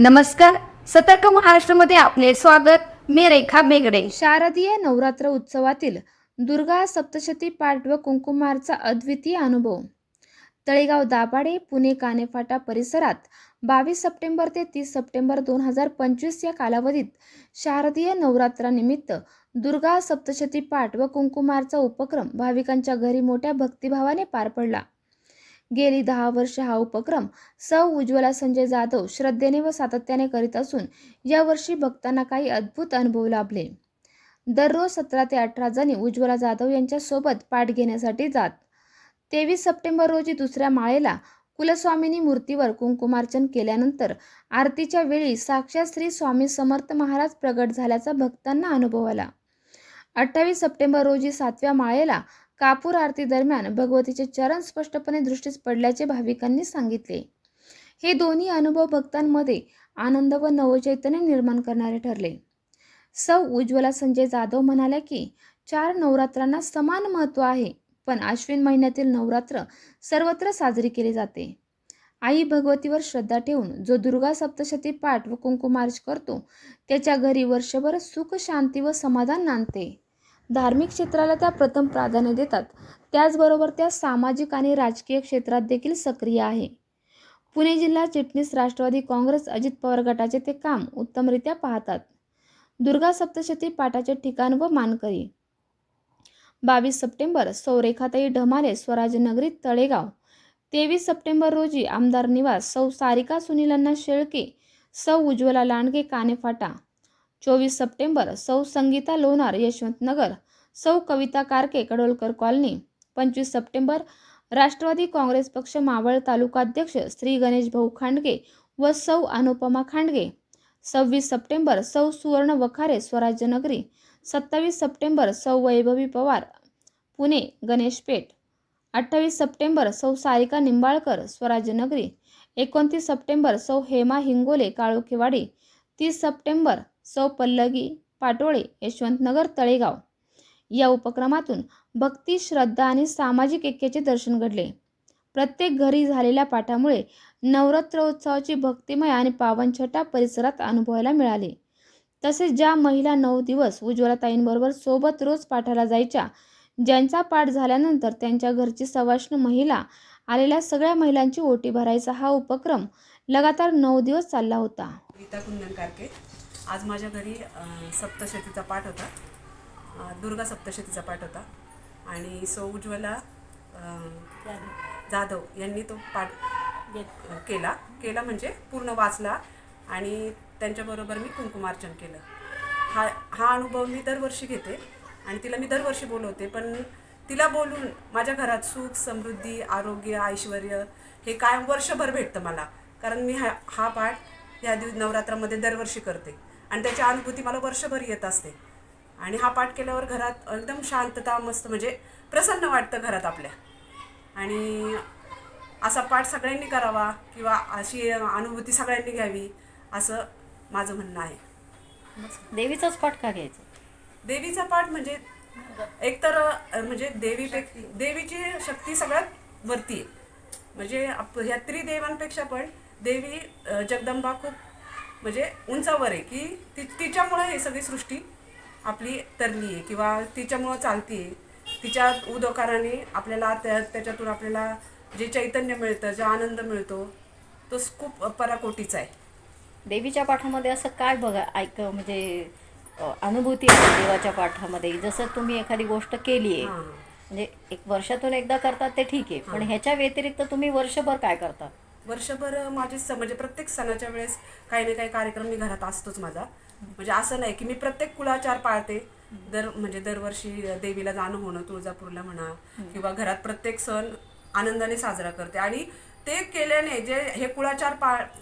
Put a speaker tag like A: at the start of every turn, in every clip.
A: नमस्कार. सतर्क महाराष्ट्रामध्ये आपले स्वागत. मी रेखा बेगडे.
B: शारदीय नवरात्र उत्सवातील दुर्गा सप्तशती पाठ व कुंकुमारचा अद्वितीय अनुभव. तळेगाव दाभाडे पुणे कानेफाटा परिसरात 22 सप्टेंबर ते 30 सप्टेंबर 2025 या कालावधीत शारदीय नवरात्रानिमित्त दुर्गा सप्तशती पाठ व कुंकुमारचा उपक्रम भाविकांच्या घरी मोठ्या भक्तिभावाने पार पडला. गेली 10 वर्ष हा उपक्रम सौ उज्ज्वला संजय जाधव श्रद्धेने व सातत्याने करीत असून यावर्षी भक्तांना काही अद्भुत अनुभव लाभले. दररोज 17 ते 18 जणी उज्ज्वला जाधव यांच्या सोबत पाठ घेण्यासाठी जात. 23 सप्टेंबर रोजी दुसऱ्या माळेला कुलस्वामिनी मूर्तीवर कुंकुमार्चन केल्यानंतर आरतीच्या वेळी साक्षात श्री स्वामी समर्थ महाराज प्रगट झाल्याचा भक्तांना अनुभव आला. 28 सप्टेंबर रोजी 7व्या माळेला कापूर आरती दरम्यान भगवतीचे चरण स्पष्टपणे दृष्टीस पडल्याचे भाविकांनी सांगितले. हे दोन्ही अनुभव भक्तांमध्ये आनंद व नवचैतन्य निर्माण करणारे ठरले. सौ उज्ज्वला संजय जाधव म्हणाल्या की 4 नवरात्रांना समान महत्त्व आहे, पण अश्विन महिन्यातील नवरात्र सर्वत्र साजरी केली जाते. आई भगवतीवर श्रद्धा ठेवून जो दुर्गा सप्तशती पाठ व कुंकुमार्च करतो त्याच्या घरी वर्षभर सुख शांती व समाधान नांदते. धार्मिक क्षेत्राला त्या प्रथम प्राधान्य देतात, त्याचबरोबर त्या सामाजिक आणि राजकीय क्षेत्रात देखील सक्रिय आहे. पुणे जिल्हा चिटणीस राष्ट्रवादी काँग्रेस अजित पवार गटाचे ते काम उत्तमरित्या पाहतात. दुर्गा सप्तशती पाठाचे ठिकाण व मानकरी. 22 सप्टेंबर सौ रेखाताई ढमाले स्वराजनगरी तळेगाव. 23 सप्टेंबर रोजी आमदार निवास सौ सारिका सुनीलांना शेळके, सौ उज्ज्वला लांडगे कानेफाटा. 24 सप्टेंबर सौ संगीता लोणार यशवंतनगर, सौ कविता कारके कडोलकर कॉलनी. 25 सप्टेंबर राष्ट्रवादी काँग्रेस पक्ष मावळ तालुकाध्यक्ष श्री गणेश भाऊ खांडगे व सौ अनुपमा खांडगे. 26 सप्टेंबर सौ सुवर्ण वखारे स्वराज्यनगरी. 27 सप्टेंबर सौ वैभवी पवार पुणे गणेशपेठ. 28 सप्टेंबर सौ सारिका निंबाळकर स्वराज्यनगरी. 29 सप्टेंबर सौ हेमा हिंगोले काळोखेवाडी. 30 सप्टेंबर सौ पल्लवी पाटोळे यशवंतनगर तळेगाव. या उपक्रमातून भक्ती, श्रद्धा आणि सामाजिक ऐक्याचे दर्शन घडले. प्रत्येक घरी झालेल्या पाठामुळे नवरात्रोत्सवाची भक्तिमय आणि पावन छटा परिसरात अनुभवायला मिळाली. तसेच ज्या महिला 9 दिवस उज्ज्वलाताईंबरोबर सोबत रोज पाठाला जायच्या, ज्यांचा पाठ झाल्यानंतर त्यांच्या घरची सवाष्ण महिला आलेल्या सगळ्या महिलांची ओटी भरायचा हा उपक्रम लगातार 9 दिवस चालला होता.
C: गीता कुंदन कारके. आज माझ्या घरी सप्तशतीचा पाठ होता, दुर्गा सप्तशतीचा पाठ होता आणि सौ उज्ज्वला जाधव यांनी तो पाठ केला म्हणजे पूर्ण वाचला आणि त्यांच्याबरोबर मी कुंकुमार्चन केलं. हा अनुभव मी दरवर्षी घेते आणि तिला मी दरवर्षी बोलवते, पण तिला बोलून माझ्या घरात सुख, समृद्धी, आरोग्य, ऐश्वर हे कायम वर्षभर भेटतं मला, कारण मी हा पाठ या नवरात्रामध्ये दरवर्षी करते आणि त्याची अनुभूती मला वर्षभर येत असते. आणि हा पाठ केल्यावर घरात एकदम शांतता, मस्त म्हणजे प्रसन्न वाटतं घरात आपल्या. आणि असा पाठ सगळ्यांनी करावा किंवा अशी अनुभूती सगळ्यांनी घ्यावी असं माझं म्हणणं आहे.
D: देवीचाच पाठ का घ्यायचा?
C: देवीचा पाठ म्हणजे एकतर म्हणजे देवीची शक्ती सगळ्यात वरती आहे. म्हणजे ह्या त्रिदेवांपेक्षा पण देवी जगदंबा खूप म्हणजे उंचावर आहे, की तिच्यामुळं हे सगळी सृष्टी आपली तरली आहे किंवा तिच्यामुळं चालती आहे. तिच्या उद्योगाने आपल्याला त्याच्यातून आपल्याला जे चैतन्य मिळतं, जो आनंद मिळतो, तो खूप पराकोटीचा आहे.
D: देवीच्या पाठामध्ये असं काय बघा म्हणजे अनुभूती आहे देवाच्या पाठामध्ये? जसं तुम्ही एखादी गोष्ट केली आहे, म्हणजे एक वर्षातून एकदा करतात ते ठीक आहे, पण ह्याच्या व्यतिरिक्त तुम्ही वर्षभर काय करता?
C: वर्षभर माझे म्हणजे प्रत्येक सणाच्या वेळेस काही ना काही कार्यक्रम मी घरात असतोच माझा. म्हणजे असं नाही की मी प्रत्येक कुळाचार पाळते. म्हणजे दरवर्षी देवीला जाणं होणं, तुळजापूरला म्हणा, किंवा घरात प्रत्येक सण आनंदाने साजरा करते. आणि ते केल्याने जे हे कुळाचार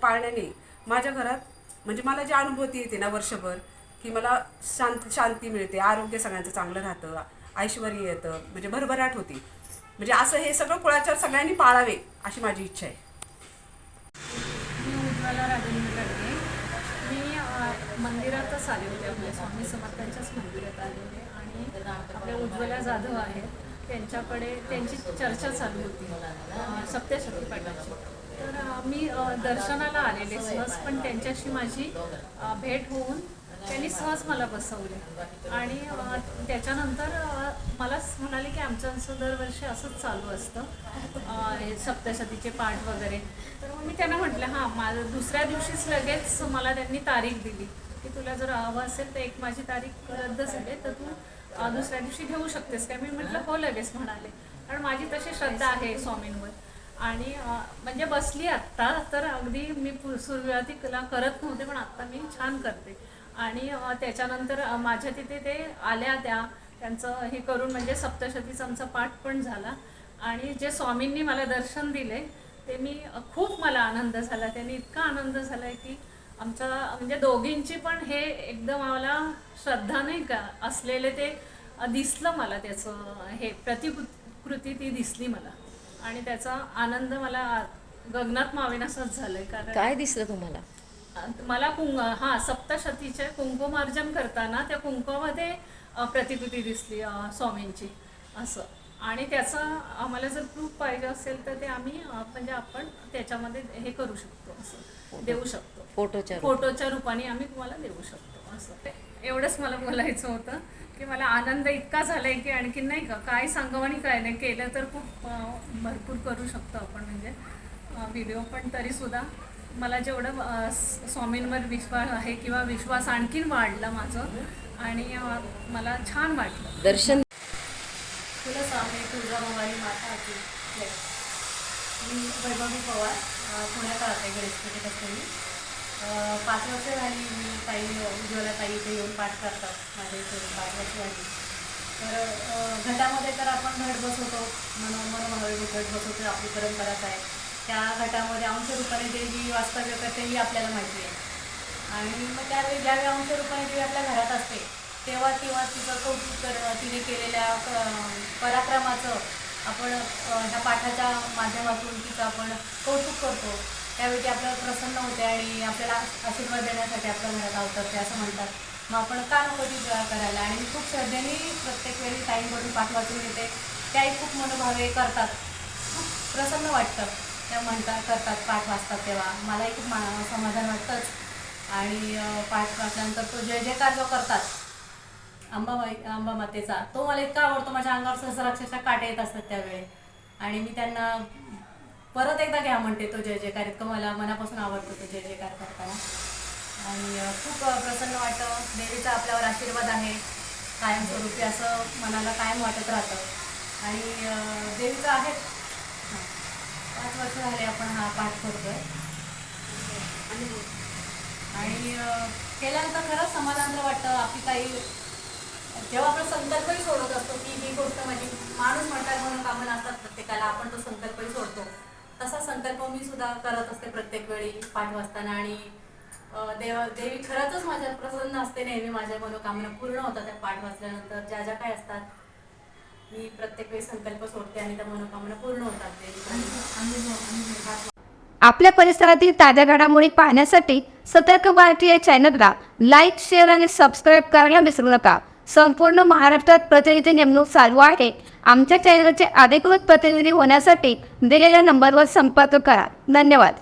C: पाळण्याने माझ्या घरात म्हणजे मला जी अनुभूती येते ना वर्षभर, की मला शांती मिळते, आरोग्य सगळ्यांचं चांगलं राहतं, ऐश्वर येतं, म्हणजे भरभराट होती. म्हणजे असं हे सगळं कुळाचार सगळ्यांनी पाळावे अशी माझी इच्छा आहे.
E: उज्ज्वला राजेंद्र कारके. मी मंदिरातच आले होते, आपल्या स्वामी समर्थांच्याच मंदिरात आले होते आणि आपल्या उज्ज्वला जाधव आहेत, त्यांच्याकडे त्यांची चर्चा चालू होती सप्तशती पाठाची. तर मी दर्शनाला आलेले सहज, पण त्यांच्याशी माझी भेट होऊन त्यांनी सहज मला बसवले आणि त्याच्यानंतर मलाच म्हणाले की आमचं असं दरवर्षी असंच चालू असतं, हे सप्तशतीचे पाठ वगैरे. तर मग मी त्यांना म्हटलं हां, माझं दुसऱ्या दिवशीच लगेच मला त्यांनी तारीख दिली की तुला जर हवं असेल तर एक माझी तारीख रद्द झाली तर तू दुसऱ्या दिवशी घेऊ शकतेस काय. मी म्हटलं हो लगेच म्हणाले, कारण माझी तशी श्रद्धा आहे स्वामींवर. आणि म्हणजे बसली आत्ता तर अगदी मी सुरुवातीला करत नव्हते, पण आत्ता मी छान करते. आणि त्याच्यानंतर माझ्या तिथे ते आल्या, त्यांचं हे करून म्हणजे सप्तशतीचा आमचा पाठ पण झाला. आणि जे स्वामींनी मला दर्शन दिले ते मी खूप मला आनंद झाला. त्यांनी इतका आनंद झाला आहे की आमच्या म्हणजे दोघींची पण हे एकदम आम्हाला श्रद्धा नाही का असलेले ते दिसलं मला, त्याचं हे प्रतिकृती ती दिसली मला आणि त्याचा आनंद मला गगनात मावेनासाच झालंय. कारण
D: काय दिसलं तुम्हाला?
E: मला सप्तशतीचे कुंकुमार्जन करताना त्या कुंकुमामध्ये प्रतिकृती दिसली स्वामींची असं. आणि त्याचं आम्हाला जर प्रूफ पाहिजे असेल तर ते आम्ही म्हणजे आपण त्याच्यामध्ये हे करू शकतो, असं देऊ शकतो, फोटोच्या रूपाने आम्ही तुम्हाला देऊ शकतो असं. एवढंच मला बोलायचं होतं की मला आनंद इतका झाला आहे की आणखी नाही का काय सांगावं आणि काय नाही, केलं तर खूप भरपूर करू शकतो आपण म्हणजे व्हिडिओ. पण तरीसुद्धा मला जेवढं स्वामींवर विश्वास आहे किंवा विश्वास आणखीन वाढला माझं आणि मला छान वाटलं.
D: दर्शन
F: तुला स्वामी तुळजाभवानी माता की जय. मी वैभवी पवार पुण्यात राहते, गणेशपेठेत असते मी. 5 वर्ष झाली मी उज्ज्वला ताई इथे येऊन पाठ करतात माझ्या इथे 5 वर्ष झाली. तर घटामध्ये तर आपण घट बसवतो, मनोभावे घट बसवतो, आपली परंपराच आहे. त्या घटामध्ये अंशरूपाने देवी वास्तव्य करते ही आपल्याला माहिती आहे. आणि मग त्यावेळी ज्यावेळी अंशरूपाने देवी आपल्या घरात असते तेव्हा तिचं कौतुक तिने केलेल्या पराक्रमाचं आपण ह्या पाठाच्या माध्यमातून तिचं आपण कौतुक करतो. त्यावेळी ती आपल्याला प्रसन्न होते आणि आपल्याला आशीर्वाद देण्यासाठी आपल्या घरात अवतरते असं म्हणतात. मग आपण का नको ती करायला. आणि मी खूप श्रद्धेने प्रत्येक वेळी टाईमवरून पाठ वाचून येते. त्याही खूप मनोभावे करतात, खूप प्रसन्न वाटतं त्या करतात पाठ वाचतात तेव्हा मलाही खूप समाधान वाटतंच. आणि पाठ वाचल्यानंतर तो जय जयकार जो करतात अंबा मातेचा, तो मला इतका आवडतो. माझ्या अंगावर सहसा अक्षरशः काटे येत असतात त्यावेळी. आणि मी त्यांना परत एकदा घ्या म्हणते तो जय जयकार, इतकं मला मनापासून आवडतो तो जय जयकार करताना. आणि खूप प्रसन्न वाटतं. देवीचा आपल्यावर आशीर्वाद आहे कायमस्वरूपी असं मनाला कायम वाटत राहतं. आणि देवीचं आहे 5 वर्ष झाले आपण हा पाठ करतोय. आणि केल्यानंतर खरंच समाधान वाटतं. आपली काही जेव्हा आपण संकल्पही सोडत असतो की ही गोष्ट माझी माणूस म्हणतात म्हणून कामं असतात प्रत्येकाला, आपण तो संकल्पही सोडतो. तसा संकल्प मी सुद्धा करत असते प्रत्येक वेळी पाठ वाचताना. आणि देवी खरंच माझ्या प्रसन्न असते नेहमी. माझ्या मनोकामना पूर्ण होतात त्या पाठ वाचल्यानंतर. ज्या ज्या काय असतात मी प्रत्येक वेळी संकल्प सोडते आणि त्या मनोकामना पूर्ण होतात.
A: आपल्या परिसरातील ताज्या घडामोडी पाहण्यासाठी सतर्क भारती या चॅनलला लाईक, शेअर आणि सबस्क्राईब करायला विसरू नका. संपूर्ण महाराष्ट्रात प्रतिनिधी नेमणूक चालू आहे. आमच्या चॅनलचे अधिकृत प्रतिनिधी होण्यासाठी दिलेल्या नंबरवर संपर्क करा. धन्यवाद.